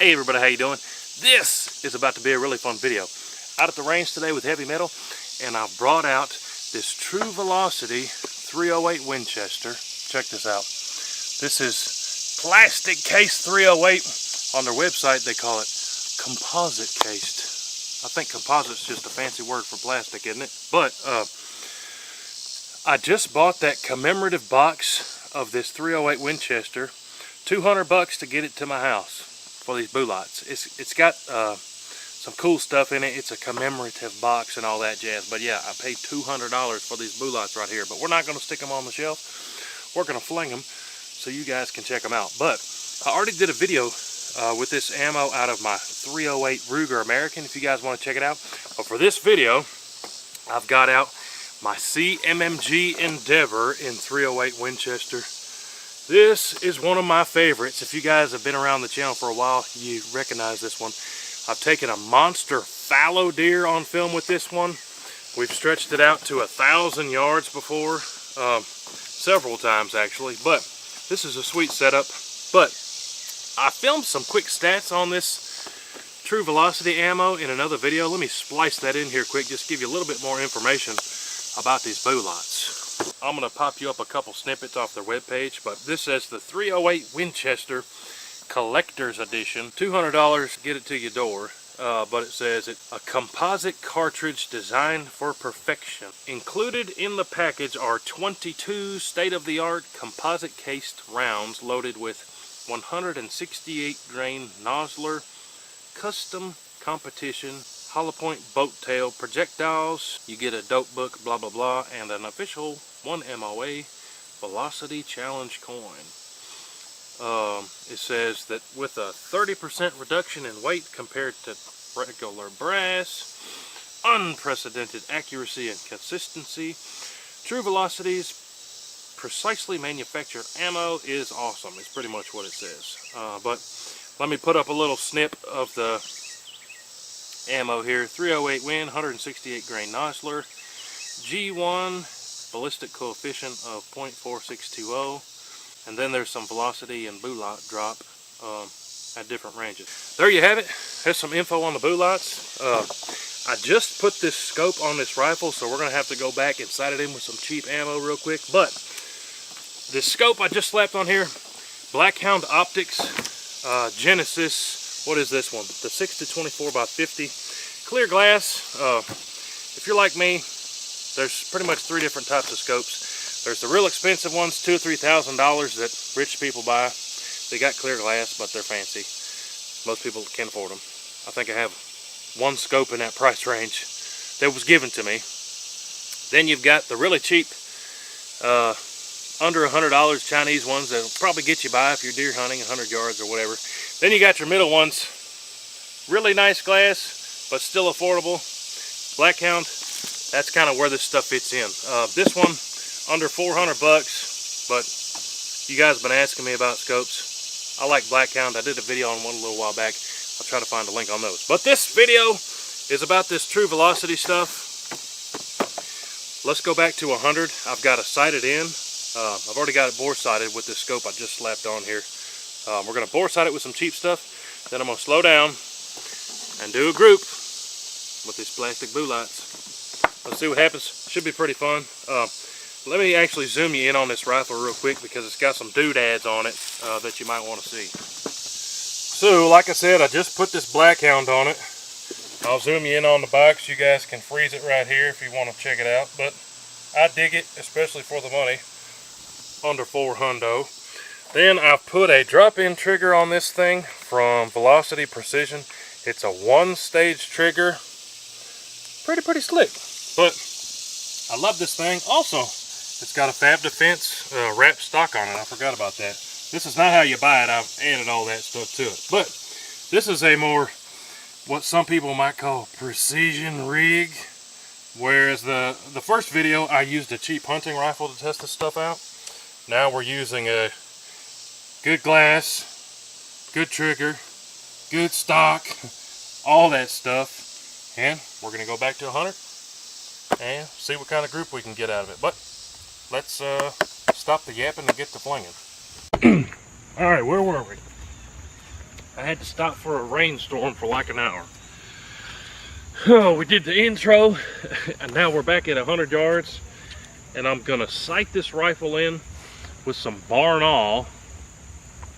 Hey everybody, how you doing? This is about to be a really fun video. Out at the range today with heavy metal, and I brought out this True Velocity 308 Winchester. Check this out. This is plastic case 308. On their website they call it composite cased. I think composite's just a fancy word for plastic, isn't it? But I just bought that commemorative box of this 308 Winchester. $200 to get it to my house for these bullets. It's got some cool stuff in it. It's a commemorative box and all that jazz. But yeah, I paid $200 for these bullets right here. But we're not going to stick them on the shelf. We're going to fling them so you guys can check them out. But I already did a video with this ammo out of my 308 Ruger American, if you guys want to check it out. But for this video, I've got out my CMMG Endeavor in 308 Winchester. This is one of my favorites. If you guys have been around the channel for a while, you recognize this one. I've taken a monster fallow deer on film with this one. We've stretched it out to 1,000 yards before, several times actually, but this is a sweet setup. But I filmed some quick stats on this True Velocity ammo in another video. Let me splice that in here quick, just give you a little bit more information about these bullets. I'm going to pop you up a couple snippets off their webpage, but this says the 308 Winchester Collector's Edition. $200 to get it to your door, but it says it's a composite cartridge designed for perfection. Included in the package are 22 state-of-the-art composite-cased rounds loaded with 168 grain Nosler, custom competition hollow point boat tail projectiles. You get a dope book, blah blah blah, and an official 1 MOA Velocity Challenge coin. It says that with a 30% reduction in weight compared to regular brass, unprecedented accuracy and consistency, True Velocity's precisely manufactured ammo is awesome. It's pretty much what it says. But let me put up a little snip of the ammo here. 308 Win, 168 grain Nosler, G1 ballistic coefficient of 0.4620, and then there's some velocity and bullet drop at different ranges. There you have it. There's some info on the bullets. I just put this scope on this rifle, so we're going to have to go back and sight it in with some cheap ammo real quick. But this scope I just slapped on here, Blackhound Optics, Genesis. What is this one? The 6-24 by 50 clear glass. If you're like me, there's pretty much 3 different types of scopes. There's the real expensive ones, $2,000 or $3,000 that rich people buy. They got clear glass, but they're fancy. Most people can't afford them. I think I have one scope in that price range that was given to me. Then you've got the really cheap, under $100 Chinese ones that'll probably get you by if you're deer hunting 100 yards or whatever. Then you got your middle ones, really nice glass, but still affordable. Blackhound, that's kind of where this stuff fits in. This one, under $400, but you guys have been asking me about scopes. I like Blackhound. I did a video on one a little while back. I'll try to find a link on those. But this video is about this True Velocity stuff. Let's go back to 100. I've got it sighted in. I've already got it bore sighted with this scope I just slapped on here. We're going to bore sight it with some cheap stuff. Then I'm going to slow down and do a group with these plastic bullets. Let's see what happens. Should be pretty fun. Let me actually zoom you in on this rifle real quick because it's got some doodads on it that you might want to see. So, like I said, I just put this Blackhound on it. I'll zoom you in on the box. You guys can freeze it right here if you want to check it out. But I dig it, especially for the money. Under $400. Then I've put a drop-in trigger on this thing from Velocity Precision. It's a 1-stage trigger. Pretty slick. But I love this thing. Also, it's got a Fab Defense wrap stock on it. I forgot about that. This is not how you buy it. I've added all that stuff to it. But this is a more, what some people might call precision rig. Whereas the first video, I used a cheap hunting rifle to test this stuff out. Now we're using a good glass, good trigger, good stock, all that stuff. And we're going to go back to 100 and see what kind of group we can get out of it. But let's stop the yapping and get to flinging. Alright, where were we? I had to stop for a rainstorm for like an hour. Oh, we did the intro, and now we're back at 100 yards, and I'm gonna sight this rifle in with some Barnall,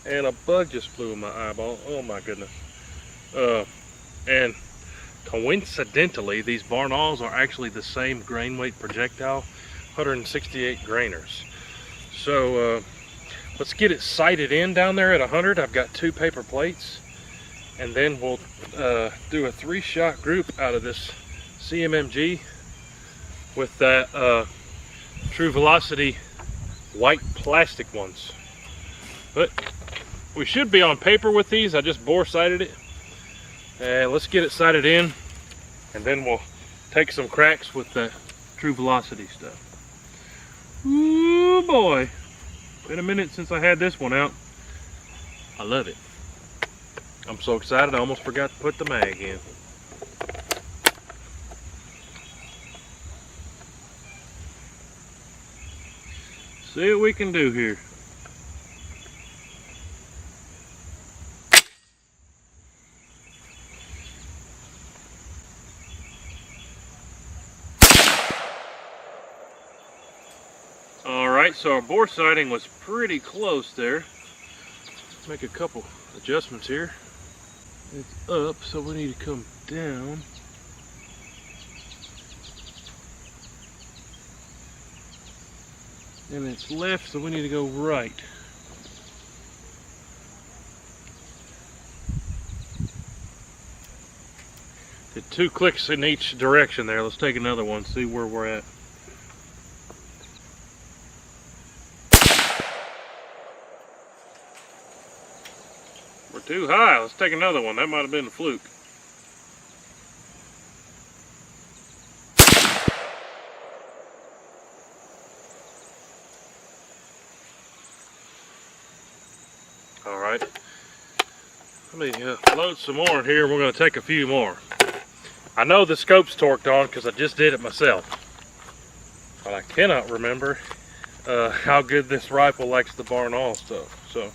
and a bug just flew in my eyeball. Oh my goodness. And coincidentally, these Barnalls are actually the same grain weight projectile, 168 grainers. So let's get it sighted in down there at 100. I've got 2 paper plates, and then we'll do a 3-shot group out of this CMMG with that True Velocity white plastic ones. But we should be on paper with these. I just bore sighted it, and let's get it sighted in, and then we'll take some cracks with the True Velocity stuff. Ooh boy, been a minute since I had this one out. I love it. I'm so excited I almost forgot to put the mag in. See what we can do here. Alright, so our bore sighting was pretty close there. Let's make a couple adjustments here. It's up, so we need to come down. And it's left, so we need to go right. Did 2 clicks in each direction there. Let's take another one, see where we're at. We're too high. Let's take another one. That might have been a fluke. Alright. Let me load some more in here, and we're going to take a few more. I know the scope's torqued on because I just did it myself. But I cannot remember how good this rifle likes the Barnall stuff. So,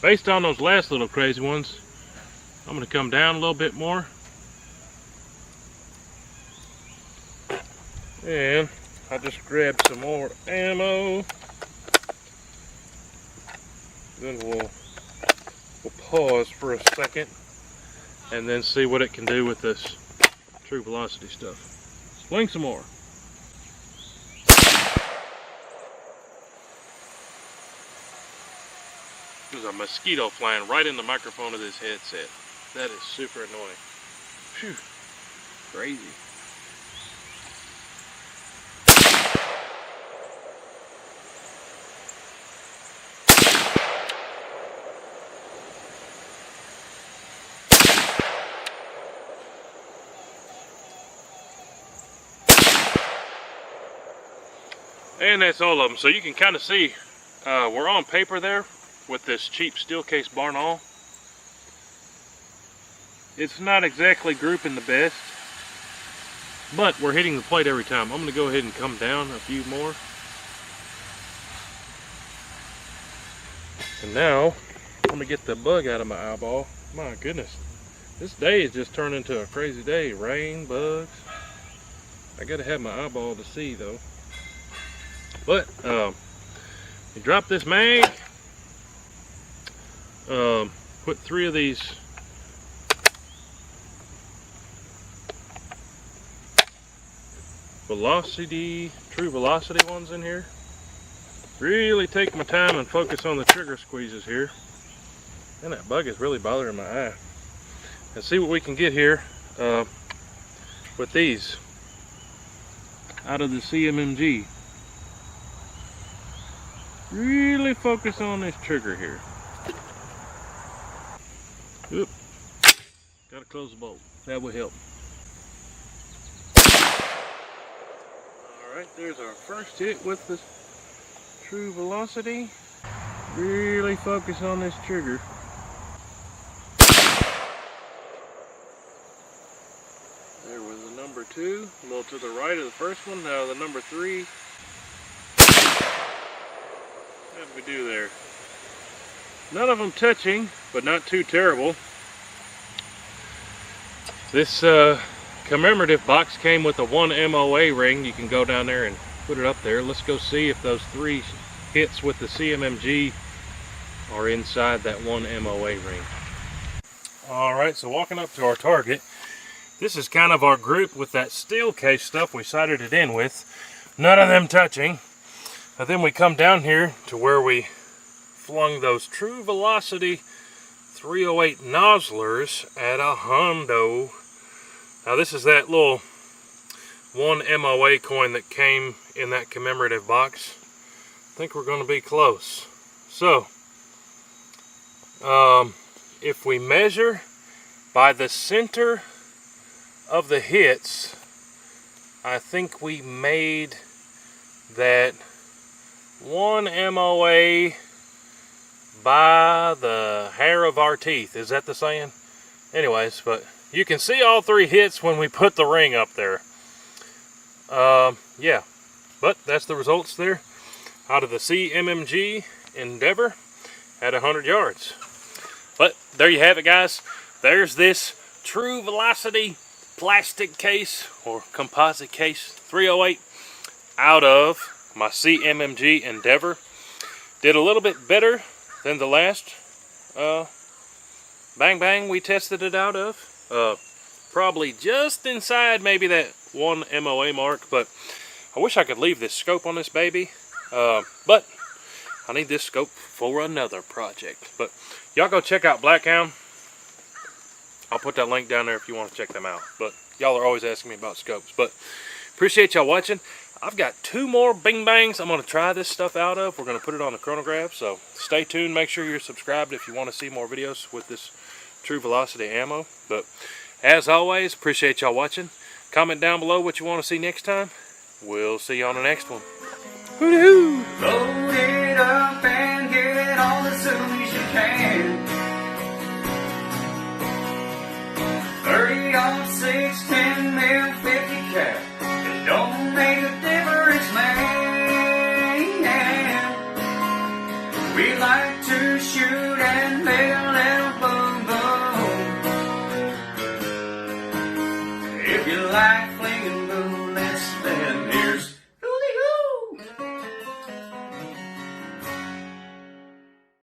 based on those last little crazy ones, I'm going to come down a little bit more. And I just grabbed some more ammo. Then we'll pause for a second and then see what it can do with this True Velocity stuff. Sling some more. There's a mosquito flying right in the microphone of this headset. That is super annoying. Phew, crazy. And that's all of them. So you can kind of see we're on paper there with this cheap steel case Barnall. It's not exactly grouping the best, but we're hitting the plate every time. I'm going to go ahead and come down a few more. And now I'm going to get the bug out of my eyeball. My goodness, this day is just turned into a crazy day. Rain, bugs. I got to have my eyeball to see though. But you drop this mag, put 3 of these True Velocity ones in here. Really take my time and focus on the trigger squeezes here. And that bug is really bothering my eye. And see what we can get here with these out of the CMMG. Really focus on this trigger here. Oop. Gotta close the bolt. That will help. Alright, there's our first hit with the True Velocity. Really focus on this trigger. There was the number 2, a little to the right of the first one. Now the number 3. What did we do there? None of them touching. but not too terrible. This commemorative box came with a 1 MOA ring. You can go down there and put it up there. Let's go see if those 3 hits with the CMMG are inside that 1 MOA ring. Alright, so walking up to our target, this is kind of our group with that steel case stuff we sighted it in with. None of them touching. But then we come down here to where we flung those true velocity 308 nozzlers at a hundo. Now this is that little 1 MOA coin that came in that commemorative box. I think we're going to be close. So, if we measure by the center of the hits, I think we made that 1 MOA by the hair of our teeth. Is that the saying? Anyways, but you can see all 3 hits when we put the ring up there. Yeah, but that's the results there out of the CMMG Endeavor at 100 yards. But there you have it, guys. There's this true velocity plastic case or composite case 308 out of my CMMG Endeavor. Did a little bit better than the last bang bang we tested it out of. Probably just inside maybe that 1 MOA mark, but I wish I could leave this scope on this baby, but I need this scope for another project. But y'all go check out Blackhound. I'll put that link down there if you want to check them out. But y'all are always asking me about scopes. But appreciate y'all watching. I've got 2 more bing bangs I'm going to try this stuff out of. We're going to put it on the chronograph, so stay tuned. Make sure you're subscribed if you want to see more videos with this true velocity ammo. But as always, appreciate y'all watching. Comment down below what you want to see next time. We'll see you on the next one. Hoo-hoo! Load it up and get it on as soon as you can. 30 on 610.